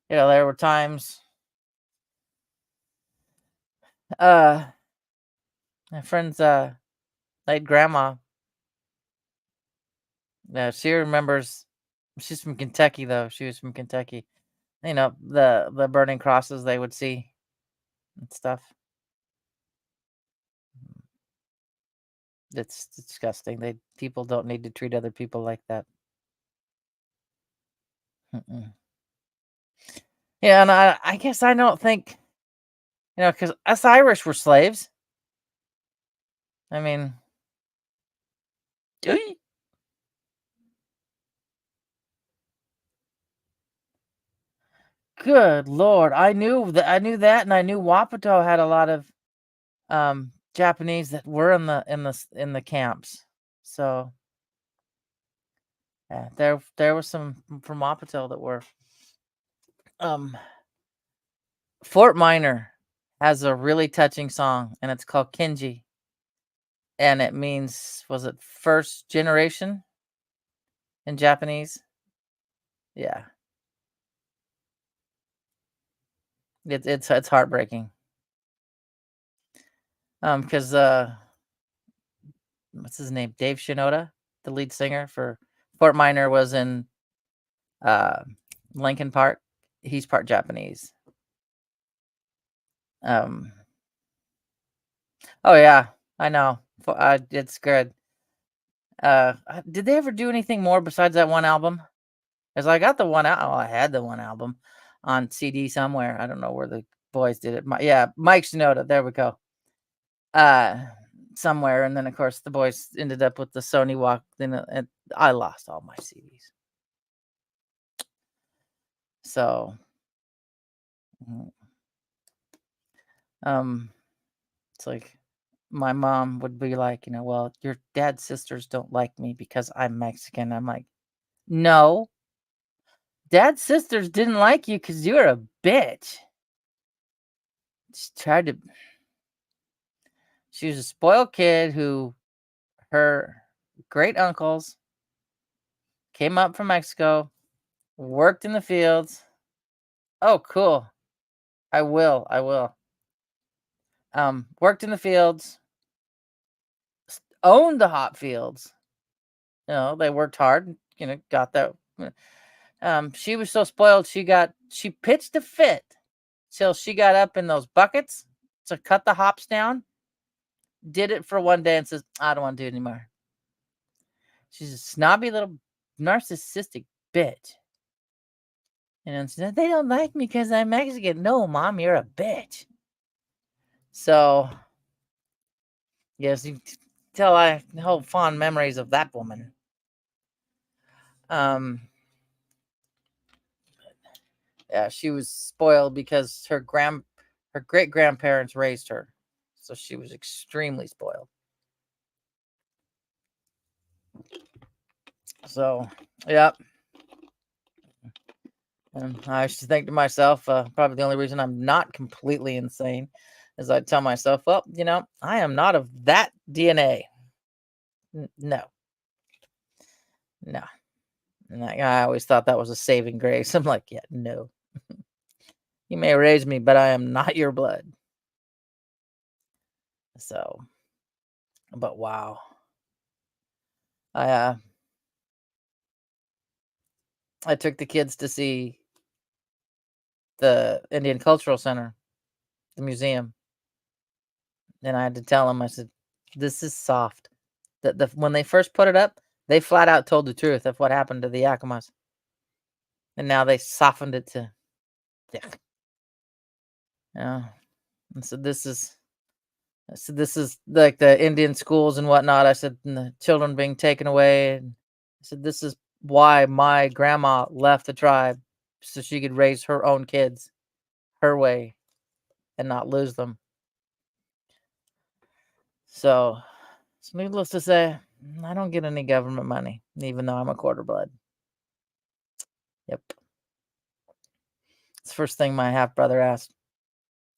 There were times uh my friend's late grandma, she remembers. She's from Kentucky though. She was from Kentucky. The burning crosses they would see and stuff. It's disgusting. People don't need to treat other people like that. Mm-mm. Yeah, and I guess I don't think, because us Irish were slaves. I mean, good lord, I knew that, and I knew Wapato had a lot of Japanese that were in the camps. So yeah, there was some from Wapato that were. Um, Fort Minor has a really touching song, and it's called Kenji, and it means, was it first generation in Japanese? Yeah, it's heartbreaking. Because what's his name? Dave Shinoda, the lead singer for Fort Minor, was in uh Lincoln Park. He's part Japanese. Um, oh yeah, I know. It's good. Did they ever do anything more besides that one album? Because I got the one out. Oh, I had the one album on CD somewhere. I don't know where the boys did it. Yeah, Mike Shinoda. There we go. Uh, Somewhere, and then of course the boys ended up with the Sony Walk. Then and I lost all my CDs. So, mm, um, it's like my mom would be like, well, your dad's sisters don't like me because I'm Mexican. I'm like, no, dad's sisters didn't like you because you're a bitch. She tried to. She was a spoiled kid who her great uncles came up from Mexico, worked in the fields. Oh, cool. I will. I will. Worked in the fields, owned the hop fields. They worked hard, got that. She was so spoiled, she pitched a fit till she got up in those buckets to cut the hops down. Did it for one day and says, I don't want to do it anymore. She's a snobby little narcissistic bitch. And she said, they don't like me because I'm Mexican. No, mom, you're a bitch. So, yes, you can tell I hold fond memories of that woman. Yeah, she was spoiled because her great grandparents raised her, so she was extremely spoiled. So, yeah, and I used to think to myself, probably the only reason I'm not completely insane is I tell myself, well, I am not of that DNA. No, no. And I always thought that was a saving grace. I'm like, yeah, no. You may raise me, but I am not your blood. So, but wow. I I took the kids to see the Indian Cultural Center, the museum, and I had to tell them, I said, "This is soft." When they first put it up, they flat out told the truth of what happened to the Yakimas, and now they softened it to, yeah, yeah. And so this is like the Indian schools and whatnot. I said, and the children being taken away, and I said, this is why my grandma left the tribe so she could raise her own kids her way and not lose them. So, needless to say, I don't get any government money, even though I'm a quarter blood. Yep. It's the first thing my half brother asked.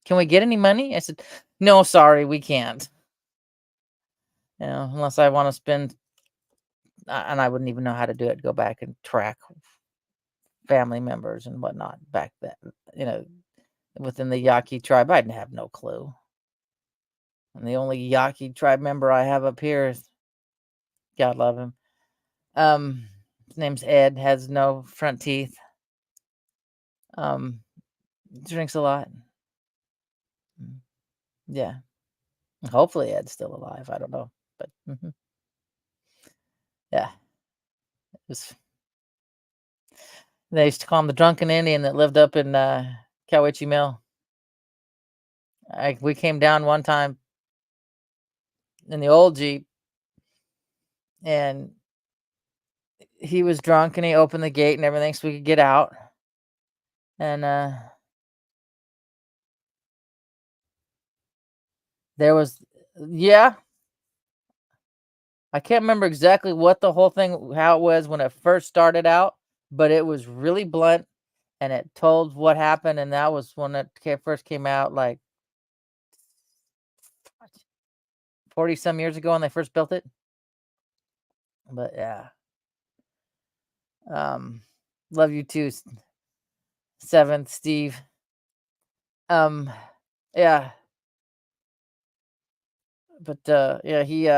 Can we get any money? I said, no, sorry, we can't. Unless I want to spend, and I wouldn't even know how to do it. Go back and track family members and whatnot back then. Within the Yaqui tribe, I'd have no clue. And the only Yaqui tribe member I have up here is, God love him. His name's Ed. Has no front teeth. Drinks a lot. Yeah. Hopefully Ed's still alive. I don't know. But yeah. They used to call him the drunken Indian that lived up in Cowiche Mill. We came down one time in the old Jeep, and he was drunk, and he opened the gate and everything so we could get out. And there was, yeah, I can't remember exactly what the whole thing, how it was when it first started out, but it was really blunt, and it told what happened, and that was when it first came out, like 40 some years ago when they first built it. But yeah, love you too, Seventh Steve. Yeah, but yeah, he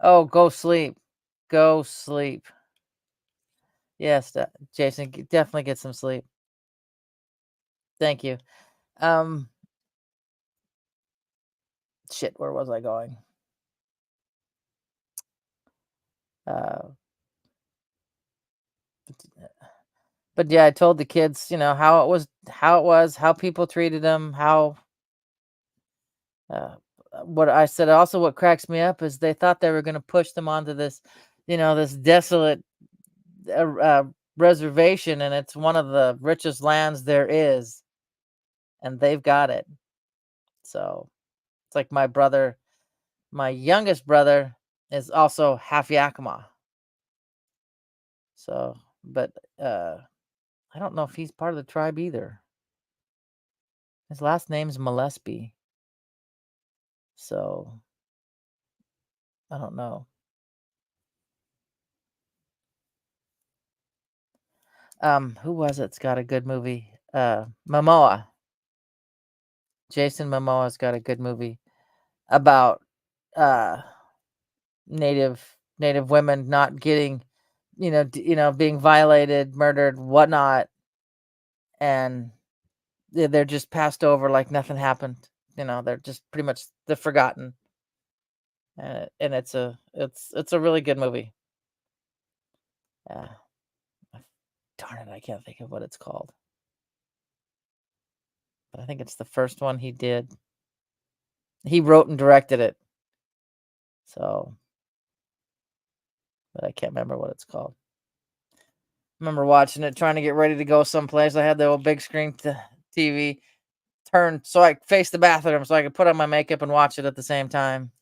oh, go sleep, go sleep. Yes, Jason, definitely get some sleep. Thank you. Um, Shit, where was I going? Uh, But yeah, I told the kids, how people treated them, how uh, what I said. Also, what cracks me up is they thought they were going to push them onto this desolate uh, uh, reservation, and it's one of the richest lands there is, and they've got it. So it's like my youngest brother is also half Yakima. So, but I don't know if he's part of the tribe either. His last name's Gillespie. So I don't know. Who was it's got a good movie? Momoa. Jason Momoa's got a good movie about uh native women not getting, being violated, murdered, whatnot, and they're just passed over like nothing happened. They're just pretty much they're forgotten, and it's a really good movie. Uh, darn it, I can't think of what it's called, but I think it's the first one he did. He wrote and directed it, so but I can't remember what it's called. I remember watching it, trying to get ready to go someplace. I had the old big screen TV turned so I faced the bathroom so I could put on my makeup and watch it at the same time.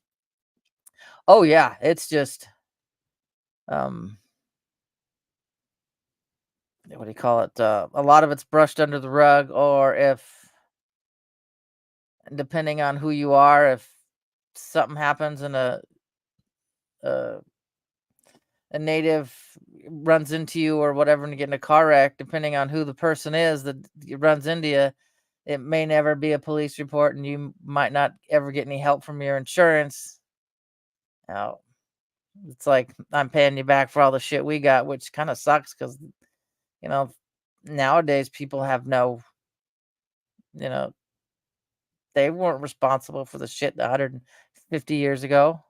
Oh yeah, it's just um what do you call it? A lot of it's brushed under the rug, or if depending on who you are, if something happens and a, a native runs into you or whatever and you get in a car wreck, depending on who the person is that runs into you, it may never be a police report and you might not ever get any help from your insurance. Now, it's like I'm paying you back for all the shit we got, which kind of sucks because, you know, nowadays people have no, you know, they weren't responsible for the shit 150 years ago.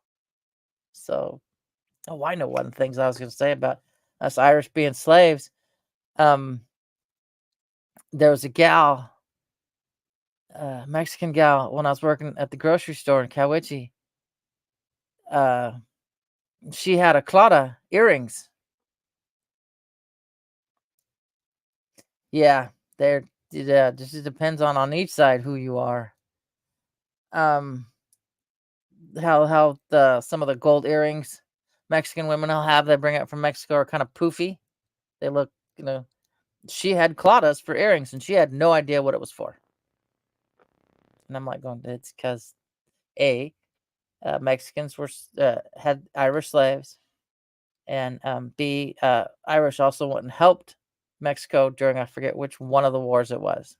So, oh, I know one of the things I was going to say about us Irish being slaves. Um, there was a gal, Mexican gal, when I was working at the grocery store in Cowiche. Uh, she had a clotta earrings. Yeah, yeah, just depends on each side who you are. Um, how the some of the gold earrings Mexican women will have, they bring it from Mexico, are kind of poofy. They look, you know, she had claudas for earrings and she had no idea what it was for. And I'm like going, it's because A, Mexicans had Irish slaves, and B, Irish also went and helped Mexico during, I forget which one of the wars it was.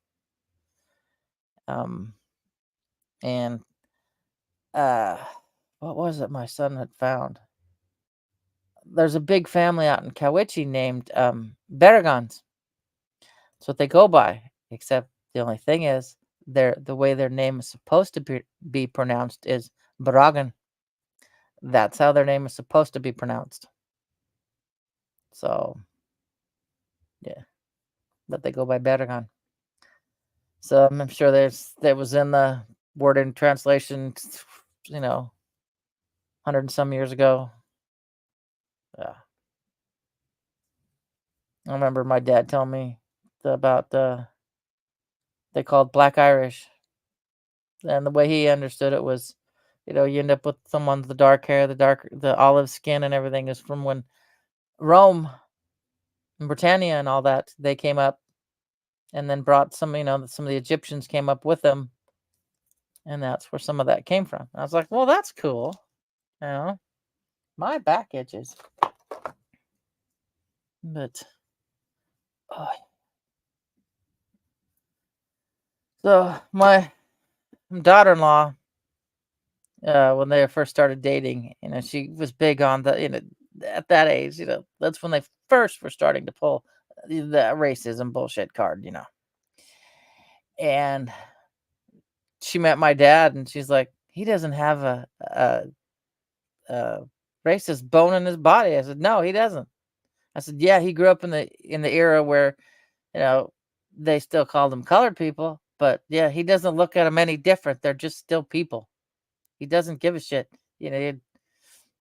Um, and uh, what was it my son had found? There's a big family out in Cowiche named Barragons. That's what they go by. Except the only thing is, the way their name is supposed to be pronounced is Barragan. That's how their name is supposed to be pronounced. So yeah, but they go by Barragan. So I'm sure there was in the word in translation, 100 and some years ago. Yeah, I remember my dad telling me about they called Black Irish, and the way he understood it was, you end up with someone with the dark hair, the olive skin, and everything is from when Rome and Britannia and all that they came up, and then brought some of the Egyptians came up with them, and that's where some of that came from. I was like, well, that's cool. You know, my back itches, but oh, so my daughter-in-law, when they first started dating, she was big on at that age, that's when they first were starting to pull the racism bullshit card. And she met my dad, and she's like, he doesn't have a racist bone in his body. I said, no, he doesn't. I said, yeah, he grew up in the era where You know, they still called them colored people, but yeah, he doesn't look at them any different. They're just still people. He doesn't give a shit. You know,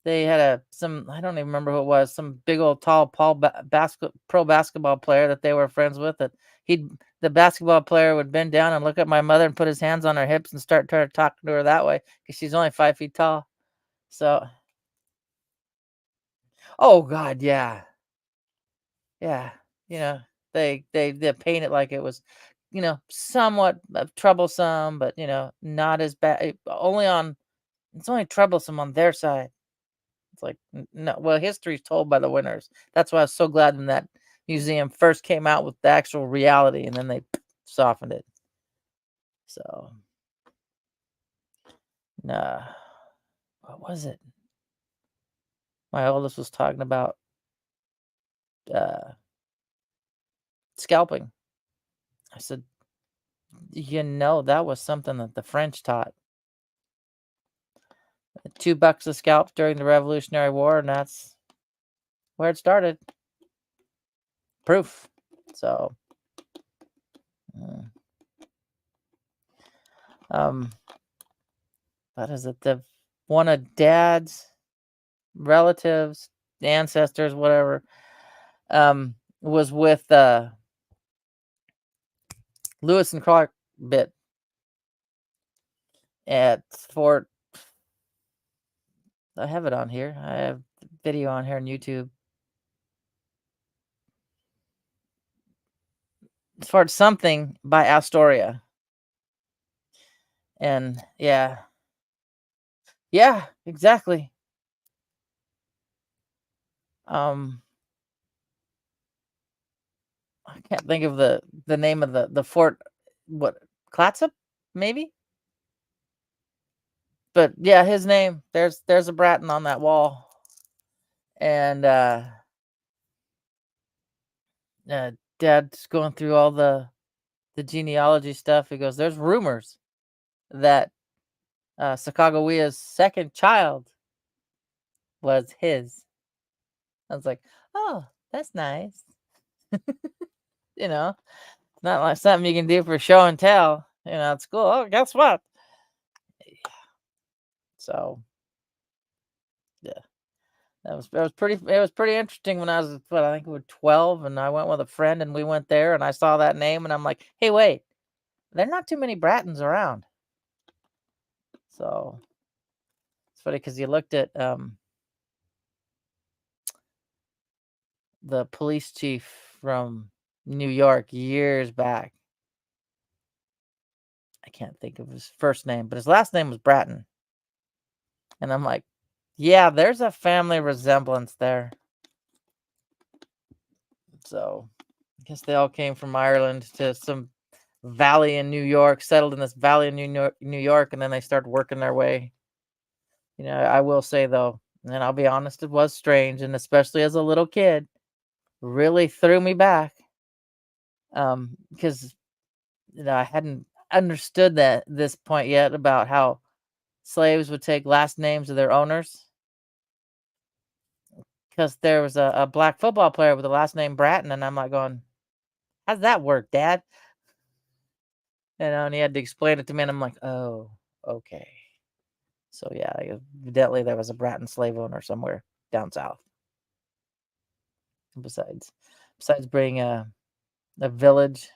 they had some I don't even remember who it was, some big old tall pro basketball player that they were friends with. That he'd the basketball player would bend down and look at my mother and put his hands on her hips and start trying to talk to her that way because she's only 5 feet tall. So, oh God, yeah, yeah. You know, they paint it like it was, somewhat troublesome, but not as bad. Only on It's only troublesome on their side. It's like, no, well, history's told by the winners. That's why I was so glad when that museum first came out with the actual reality, and then they softened it. So, nah, what was it? My oldest was talking about uh, scalping. I said, that was something that the French taught. $2 a scalp during the Revolutionary War, and that's where it started. Proof. So, mm, um, what is it? The one of Dad's relatives, ancestors, whatever, was with Lewis and Clark bit at Fort. I have it on here. I have video on here on YouTube. Fort something by Astoria, and yeah, exactly. Um, I can't think of the name of the fort. What, Clatsop, maybe? But yeah, his name. There's a Bratton on that wall, and Dad's going through all the genealogy stuff. He goes, "There's rumors that Sacagawea's second child was his." I was like, "Oh, that's nice." Not like something you can do for show and tell. It's cool. Oh, guess what? So yeah, it was pretty interesting when I was what I think we were 12, and I went with a friend, and we went there, and I saw that name, and I'm like, "Hey, wait, there are not too many Brattons around." So it's funny because you looked at the police chief from New York years back. I can't think of his first name, but his last name was Bratton. And I'm like, yeah, there's a family resemblance there. So I guess they all came from Ireland to some valley in New York, settled in this valley in New York, and then they started working their way. I will say though, and I'll be honest, it was strange, and especially as a little kid, really threw me back. Because I hadn't understood that this point yet about how slaves would take last names of their owners. Because there was a black football player with the last name Bratton, and I'm like going, "How's that work, Dad?" And he had to explain it to me, and I'm like, "Oh, okay." So yeah, evidently there was a Bratton slave owner somewhere down south. Besides being a village,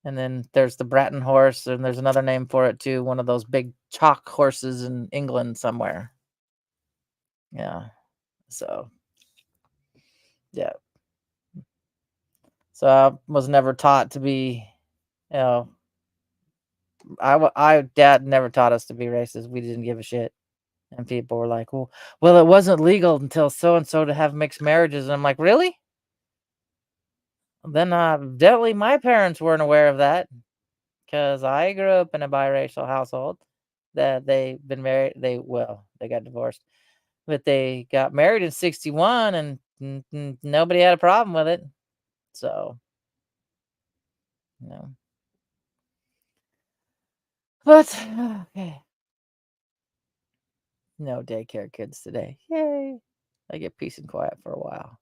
and then there's the Bratton horse, and there's another name for it too. One of those big chalk horses in England somewhere. Yeah. So yeah. So I was never taught to be, you know, Dad never taught us to be racist. We didn't give a shit. And people were like, well, it wasn't legal until so and so to have mixed marriages. And I'm like, really? Then definitely my parents weren't aware of that because I grew up in a biracial household that they've been married. They got divorced, but they got married in 61 and nobody had a problem with it. So, you know, but okay. No daycare kids today. Yay. I get peace and quiet for a while.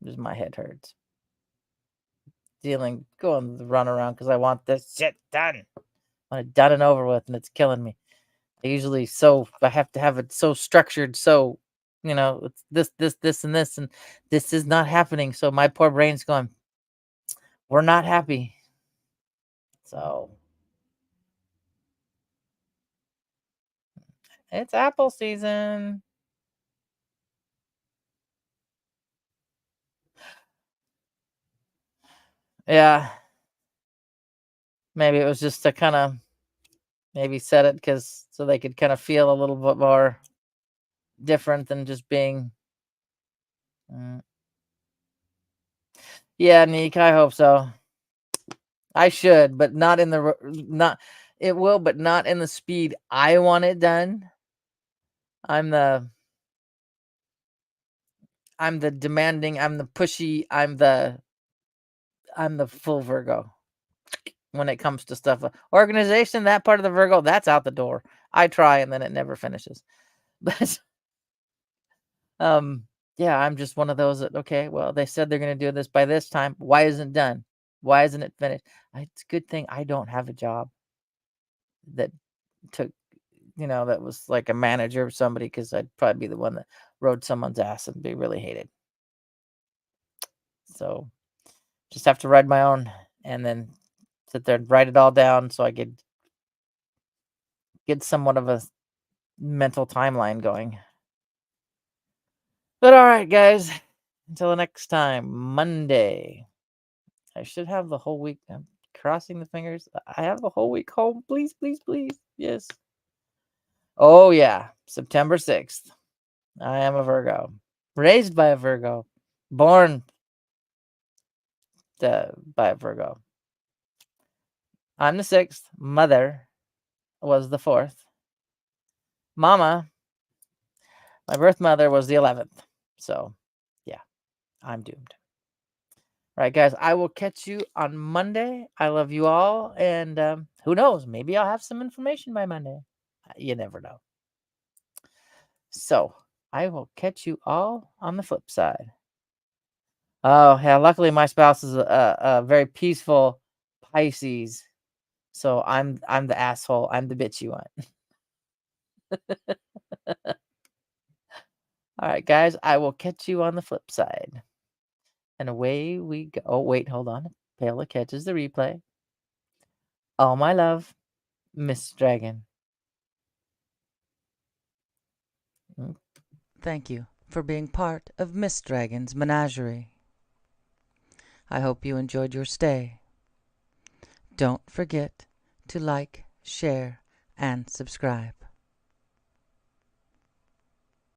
Just my head hurts. going the run around because I want this shit done. I want it done and over with, and it's killing me. I have to have it so structured, so it's this, and this is not happening. So my poor brain's going, we're not happy. So it's apple season. Yeah. Maybe it was just to kind of maybe set it so they could kind of feel a little bit more different than just being. Mm. Yeah, Neek, I hope so. I should, but not in the not. It will, but not in the speed I want it done. I'm the demanding. I'm the pushy. I'm the full Virgo when it comes to stuff. Organization, that part of the Virgo, that's out the door. I try and then it never finishes. But yeah, I'm just one of those that, okay, well, they said they're going to do this by this time. Why isn't it done? Why isn't it finished? It's a good thing I don't have a job that took, that was like a manager of somebody, because I'd probably be the one that rode someone's ass and be really hated. So just have to ride my own and then sit there and write it all down so I could get somewhat of a mental timeline going. But all right, guys, until the next time, Monday. I should have the whole week. I'm crossing the fingers. I have the whole week home. Please, please, please. Yes. Oh, yeah. September 6th. I am a Virgo. Raised by a Virgo. Born by a Virgo. I'm the 6th. Mother was the 4th. Mama, my birth mother, was the 11th. So, yeah, I'm doomed. All right, guys, I will catch you on Monday. I love you all. And who knows? Maybe I'll have some information by Monday. You never know. So I will catch you all on the flip side. Oh, yeah. Luckily, my spouse is a very peaceful Pisces. So I'm the asshole. I'm the bitch you want. All right, guys, I will catch you on the flip side. And away we go. Oh, wait, hold on. Paola catches the replay. All my love, Miss Dragon. Thank you for being part of Miss Dragon's menagerie. I hope you enjoyed your stay. Don't forget to like, share, and subscribe.